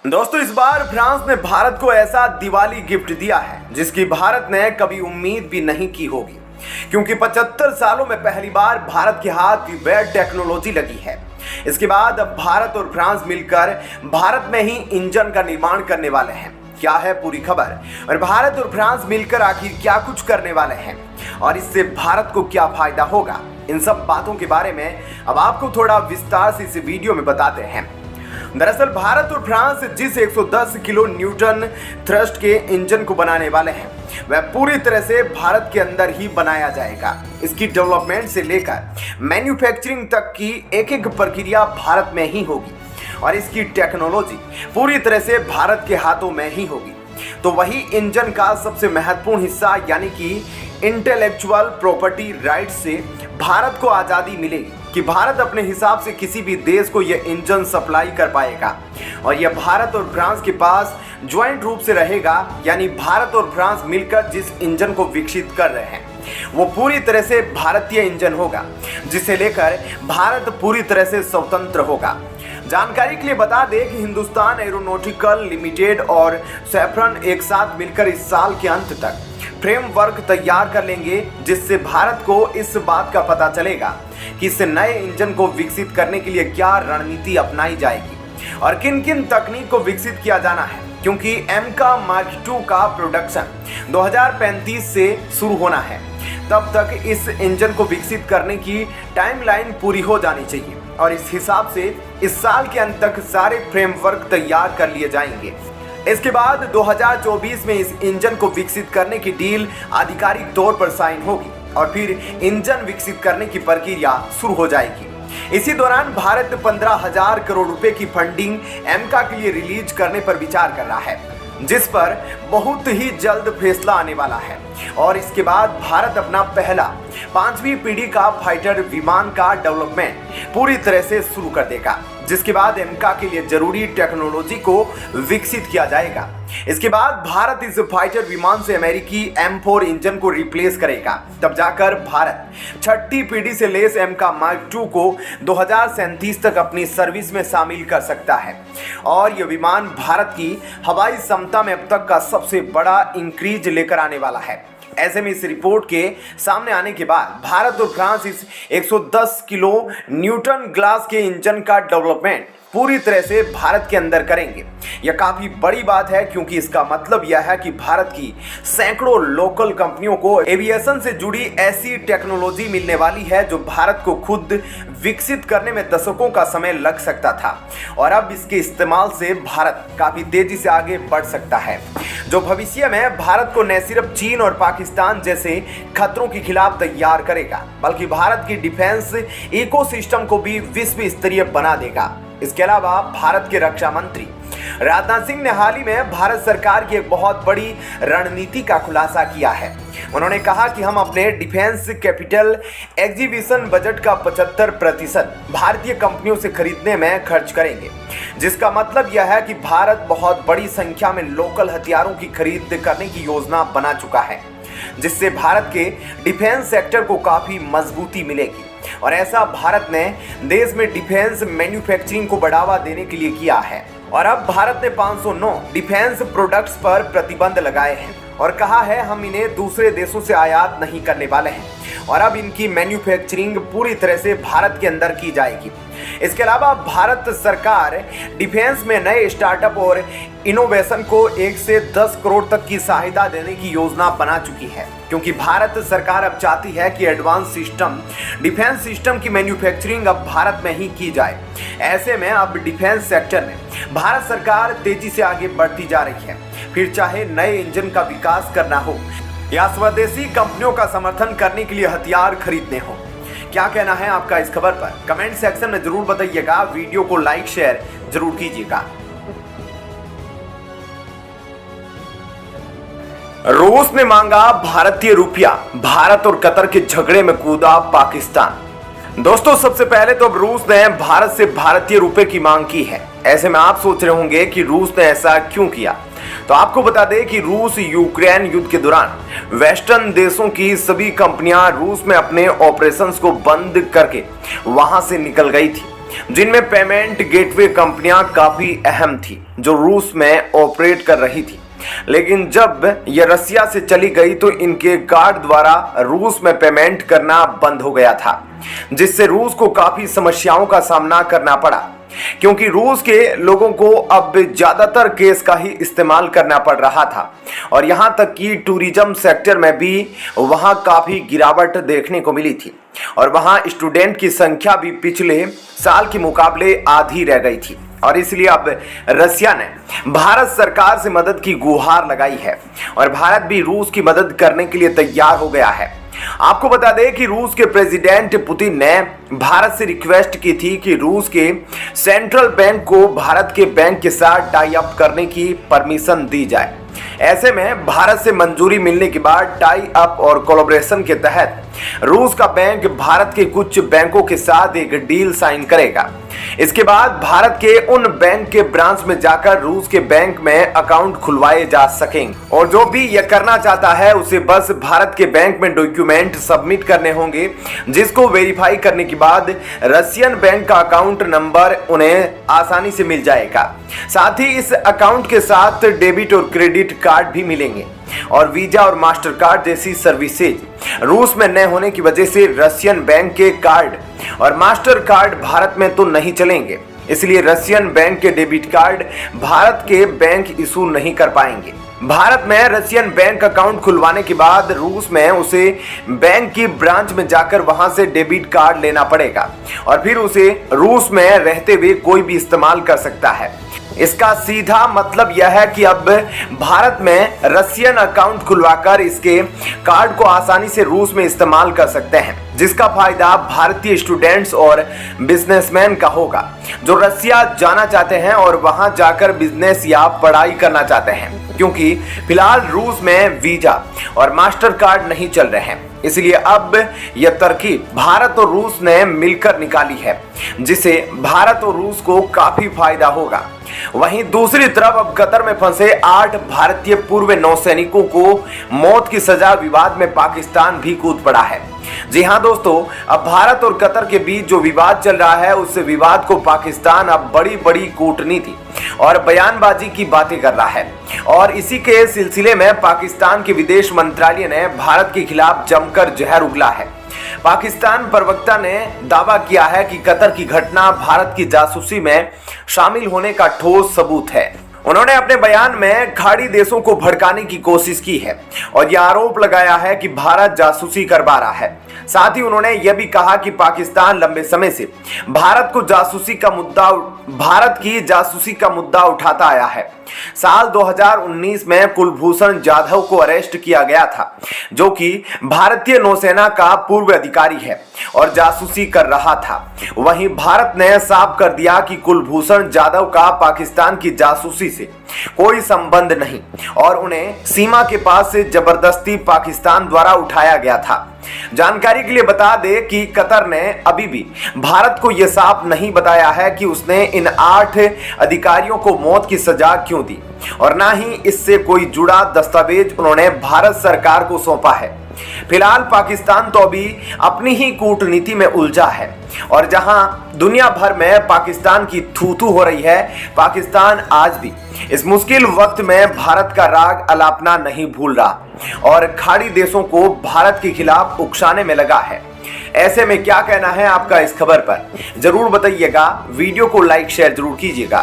दोस्तों, इस बार फ्रांस ने भारत को ऐसा दिवाली गिफ्ट दिया है जिसकी भारत ने कभी उम्मीद भी नहीं की होगी, क्योंकि 75 सालों में पहली बार भारत के हाथ वेब टेक्नोलॉजी लगी है। इसके बाद अब भारत और फ्रांस मिलकर भारत में ही इंजन का निर्माण करने वाले हैं। क्या है पूरी खबर और भारत और फ्रांस मिलकर आखिर क्या कुछ करने वाले हैं और इससे भारत को क्या फायदा होगा, इन सब बातों के बारे में अब आपको थोड़ा विस्तार से इस वीडियो में बताते हैं। दरअसल भारत और फ्रांस जिस 110 किलो न्यूटन थ्रस्ट के इंजन को बनाने वाले हैं वह पूरी तरह से भारत के अंदर ही बनाया जाएगा। इसकी डेवलपमेंट से लेकर मैन्युफैक्चरिंग तक की एक एक प्रक्रिया भारत में ही होगी और इसकी टेक्नोलॉजी पूरी तरह से भारत के हाथों में ही होगी। तो वही इंजन का सबसे महत्वपूर्ण हिस्सा यानी कि इंटेलेक्चुअल प्रॉपर्टी राइट से भारत को आज़ादी मिलेगी कि भारत अपने हिसाब से किसी भी देश को यह इंजन सप्लाई कर पाएगा और यह भारत और फ्रांस के पास ज्वाइंट रूप से रहेगा। यानी भारत और फ्रांस मिलकर जिस इंजन को विकसित कर रहे हैं वो पूरी तरह से भारतीय इंजन होगा, जिसे लेकर भारत पूरी तरह से स्वतंत्र होगा। जानकारी के लिए बता दें कि हिंदुस्तान एरोनॉटिकल लिमिटेड और सैफ्रन एक साथ मिलकर इस साल के अंत तक फ्रेमवर्क तैयार कर लेंगे, जिससे भारत को इस बात का पता चलेगा कि इस नए इंजन को विकसित करने के लिए क्या रणनीति अपनाई जाएगी और किन किन तकनीक को विकसित किया जाना है, क्योंकि एमका मार्क 2 का प्रोडक्शन 2035 से शुरू होना है। तब तक इस इंजन को विकसित करने की टाइमलाइन पूरी हो जानी चाहिए और इस हिसाब से इस साल के अंत तक सारे फ्रेमवर्क तैयार कर लिए जाएंगे। इसके बाद 2024 में इस इंजन को विकसित करने की डील आधिकारिक तौर पर साइन होगी और फिर इंजन विकसित करने की प्रक्रिया शुरू हो जाएगी। इसी दौरान भारत 15,000 करोड़ रुपए की फंडिंग एमका के लिए रिलीज करने पर विचार कर रहा है, जिस पर बहुत ही जल्द फैसला आने वाला है और इसके बाद भारत अपना पहला 5वीं पीढ़ी का फाइटर विमान का डेवलपमेंट पूरी तरह से शुरू कर देगा, जिसके बाद एमका के लिए जरूरी टेक्नोलॉजी को विकसित किया जाएगा। इसके बाद भारत इस फाइटर विमान से अमेरिकी M4 इंजन को रिप्लेस करेगा। तब जाकर भारत 6ठी पीढ़ी से लेस एमका मार्क 2 को 2037 तक अपनी सर्विस में शामिल कर सकता है और यह विमान भारत की हवाई क्षमता में अब तक का सबसे बड़ा इंक्रीज लेकर आने वाला है। ऐसे में इस रिपोर्ट के सामने आने के बाद भारत और फ्रांस इस 110 किलो न्यूटन ग्लास के इंजन का डेवलपमेंट पूरी तरह से भारत के अंदर करेंगे। यह काफी बड़ी बात है, क्योंकि इसका मतलब यह है कि भारत की सैकड़ों लोकल कंपनियों को एविएशन से जुड़ी ऐसी टेक्नोलॉजी मिलने वाली है जो भारत को खुद विकसित करने में दशकों का समय लग सकता था और अब इसके इस्तेमाल से भारत काफी तेजी से आगे बढ़ सकता है, जो भविष्य में भारत को न सिर्फ चीन और पाकिस्तान जैसे खतरों के खिलाफ तैयार करेगा बल्कि भारत की डिफेंस इकोसिस्टम को भी विश्व स्तरीय बना देगा। इसके अलावा भारत के रक्षा मंत्री राजनाथ सिंह ने हाल ही में भारत सरकार की एक बहुत बड़ी रणनीति का खुलासा किया है। उन्होंने कहा कि हम अपने डिफेंस कैपिटल एग्जीबिशन बजट का 75% भारतीय कंपनियों से खरीदने में खर्च करेंगे, जिसका मतलब यह है कि भारत बहुत बड़ी संख्या में लोकल हथियारों की खरीद करने की योजना बना चुका है, जिससे भारत के डिफेंस सेक्टर को काफी मजबूती मिलेगी और ऐसा भारत ने देश में डिफेंस मैन्युफैक्चरिंग को बढ़ावा देने के लिए किया है। और अब भारत ने 509 डिफेंस प्रोडक्ट्स पर प्रतिबंध लगाए हैं और कहा है हम इन्हें दूसरे देशों से आयात नहीं करने वाले हैं और अब इनकी मैन्युफैक्चरिंग पूरी तरह से भारत के अंदर की जाएगी। इसके अलावा भारत सरकार डिफेंस में नए स्टार्टअप और इनोवेशन को 1 से 10 करोड़ तक की सहायता देने की योजना बना चुकी है, क्योंकि भारत सरकार अब चाहती है कि एडवांस सिस्टम डिफेंस सिस्टम की मैन्युफैक्चरिंग अब भारत में ही की जाए। ऐसे में अब डिफेंस सेक्टर में भारत सरकार तेजी से आगे बढ़ती जा रही है, फिर चाहे नए इंजन का विकास करना हो या स्वदेशी कंपनियों का समर्थन करने के लिए हथियार खरीदने हो। क्या कहना है आपका इस खबर पर कमेंट सेक्शन में जरूर बताइएगा। वीडियो को लाइक शेयर जरूर कीजिएगा। रूस ने मांगा भारतीय रुपया, भारत और कतर के झगड़े में कूदा पाकिस्तान। दोस्तों, सबसे पहले तो अब रूस ने भारत से भारतीय रुपए की मांग की है। ऐसे में आप सोच रहे होंगे कि रूस ने ऐसा क्यों किया, तो आपको बता दें कि रूस यूक्रेन युद्ध के दौरान वेस्टर्न देशों की सभी कंपनियां रूस में अपने ऑपरेशंस को बंद करके वहां से निकल गई थी। जिनमें पेमेंट गेटवे कंपनियां काफी अहम थी जो रूस में ऑपरेट कर रही थी। लेकिन जब यह रसिया से चली गई तो इनके गार्ड द्वारा रूस में पेमेंट करना बंद हो गया था, जिससे रूस को काफी समस्याओं का सामना करना पड़ा, क्योंकि रूस के लोगों को अब ज्यादातर केस का ही इस्तेमाल करना पड़ रहा था और यहां तक कि टूरिज्म सेक्टर में भी वहां काफी गिरावट देखने को मिली थी और वहां स्टूडेंट की संख्या भी पिछले साल के मुकाबले आधी रह गई थी। और इसलिए अब रसिया ने भारत सरकार से मदद की गुहार लगाई है और भारत भी रूस की मदद करने के लिए तैयार हो गया है। आपको बता दें कि रूस के प्रेसिडेंट पुतिन ने भारत से रिक्वेस्ट की थी कि रूस के सेंट्रल बैंक को भारत के बैंक के साथ टाई अप करने की परमिशन दी जाए। ऐसे में भारत से मंजूरी मिलने के बाद टाई अप और कोलैबोरेशन के तहत रूस का बैंक भारत के कुछ बैंकों के साथ एक डील साइन करेगा। इसके बाद भारत के उन बैंक के ब्रांच में जाकर रूस के बैंक में अकाउंट खुलवाए जा सकेंगे और जो भी यह करना चाहता है उसे बस भारत के बैंक में डॉक्यूमेंट सबमिट करने होंगे, जिसको वेरीफाई करने के बाद रशियन बैंक का अकाउंट नंबर उन्हें आसानी से मिल जाएगा। साथ ही इस अकाउंट के साथ डेबिट और क्रेडिट कार्ड भी मिलेंगे और वीजा और मास्टर कार्ड जैसी सर्विसेज रूस में न होने की वजह से रशियन बैंक के कार्ड और मास्टर कार्ड भारत में तो नहीं चलेंगे, इसलिए रशियन बैंक के डेबिट कार्ड भारत के बैंक इशू नहीं कर पाएंगे। भारत में रशियन बैंक अकाउंट खुलवाने के बाद रूस में उसे बैंक की ब्रांच में जाकर वहां से डेबिट कार्ड लेना पड़ेगा और फिर उसे रूस में रहते हुए कोई भी इस्तेमाल कर सकता है। इसका सीधा मतलब यह है कि अब भारत में रशियन अकाउंट खुलवाकर इसके कार्ड को आसानी से रूस में इस्तेमाल कर सकते हैं, जिसका फायदा भारतीय स्टूडेंट्स और बिजनेसमैन का होगा जो रसिया जाना चाहते हैं और वहां जाकर बिजनेस या पढ़ाई करना चाहते हैं, क्योंकि फिलहाल रूस में वीजा और मास्टर कार्ड नहीं चल रहे हैं। इसलिए अब यह तरकीब भारत और रूस ने मिलकर निकाली है, जिससे भारत और रूस को काफी फायदा होगा। वहीं दूसरी तरफ अब कतर में फंसे 8 भारतीय पूर्व नौसैनिकों को मौत की सजा विवाद में पाकिस्तान भी कूद पड़ा है। जी हां दोस्तों, अब भारत और कतर के बीच जो विवाद चल रहा है उस विवाद को पाकिस्तान अब बड़ी बड़ी कूटनीति और बयानबाजी की बातें कर रहा है और इसी के सिलसिले में पाकिस्तान के विदेश मंत्रालय ने भारत के खिलाफ जमकर जहर उगला है। पाकिस्तान प्रवक्ता ने दावा किया है कि कतर की घटना भारत की जासूसी में शामिल होने का ठोस सबूत है। उन्होंने अपने बयान में खाड़ी देशों को भड़काने की कोशिश की है और यह आरोप लगाया है कि भारत जासूसी करवा रहा है। साथ ही उन्होंने यह भी कहा कि पाकिस्तान लंबे समय से भारत की जासूसी का मुद्दा उठाता आया है। साल 2019 में कुलभूषण जाधव को अरेस्ट किया गया था, जो कि भारतीय नौसेना का पूर्व अधिकारी है और जासूसी कर रहा था। वहीं भारत ने साफ कर दिया कि कुलभूषण जाधव का पाकिस्तान की जासूसी से कोई संबंध नहीं और उन्हें सीमा के पास से जबरदस्ती पाकिस्तान द्वारा उठाया गया था। जानकारी के लिए बता दें कि कतर ने अभी भी भारत को यह साफ नहीं बताया है कि उसने इन 8 अधिकारियों को मौत की सजा क्यों दी और ना ही इससे कोई जुड़ा दस्तावेज उन्होंने भारत सरकार को सौंपा है। फिलहाल पाकिस्तान तो अभी अपनी ही कूटनीति में उलझा है और जहां दुनिया भर में पाकिस्तान की थू-थू हो रही है, पाकिस्तान आज भी इस मुश्किल वक्त में भारत का राग अलापना नहीं भूल रहा और खाड़ी देशों को भारत के खिलाफ उकसाने में लगा है। ऐसे में क्या कहना है आपका इस खबर पर, जरूर बताइएगा। वीडियो को लाइक शेयर जरूर कीजिएगा।